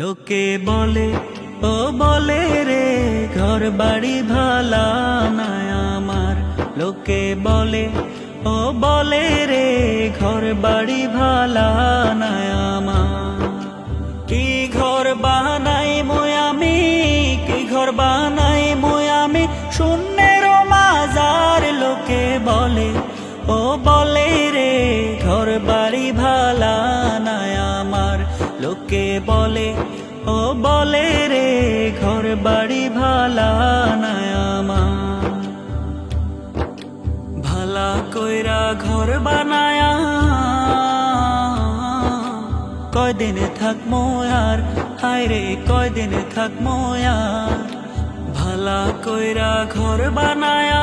লোকে বলে ও বলে রে ঘর বাড়ি ভালা না আমার। লোকে বলে ও বলে রে ঘর বাড়ি ভালা না আমার। কি ঘর বানাই আমি, কি ঘর বানাই আমি শূন্যের মাজার। লোকে বলে ও বলে রে ঘর বাড়ি ভালা না আমার। লোকে বলে ও বলে রে ঘর বাড়ি ভালা না আমার। ভালা কইরা ঘর বানায়া কয়দিন থাকমো আর, হায়রে কয়দিন থাকমো আর। ভালা কইরা ঘর বানায়া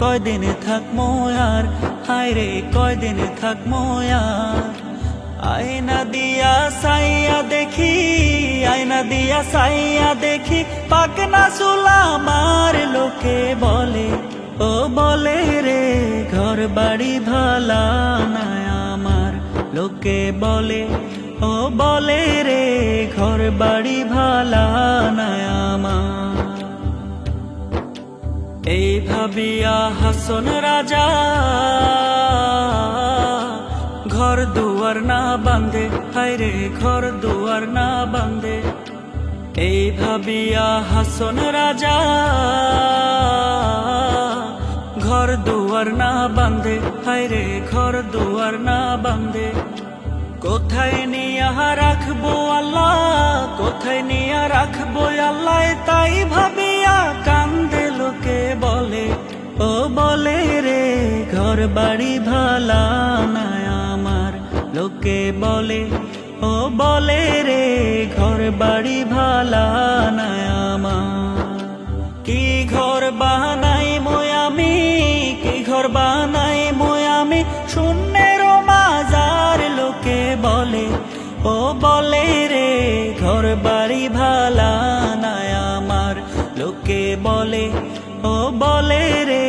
কয়দিন থাকমো আর, হায়রে কয়দিন থাকমো আর। আয়না দিয়া সাইয়া দেখি, আয়না দিয়া সাইয়া দেখি পাকনা চুলা আমার। লোকে বলে ও বলে রে ঘর বাড়ি ভালা না আমার। লোকে বলে ও বলে রে ঘর বাড়ি ভালা না আমার। এই ভাবিয়া হাসন রাজা ঘর দুয়ার না বাঁধে, হায়রে ঘর দুয়ার না বাঁধে। এই ভাবিয়া হাসন রাজা ঘর দুয়ার না বাঁধে, হায়রে ঘর দুয়ার না বাঁধে। কোথায় নিয়া রাখবো আল্লাহ, কোথায় নিয়া রাখবো আল্লাহ, তাই ভাবিয়া কান্দে। লোকে বলে ও বলে রে ঘর বাড়ি ভালা না আমার। লোকে বলে ও বলে রে ঘর বাড়ি ভালা না আমার। কি ঘর বানাই আমি, কি ঘর বানাই আমি শূন্যের মাজার। লোকে বলে ও বলে রে ঘর বাড়ি ভালা না আমার। লোকে বলে ও বলে রে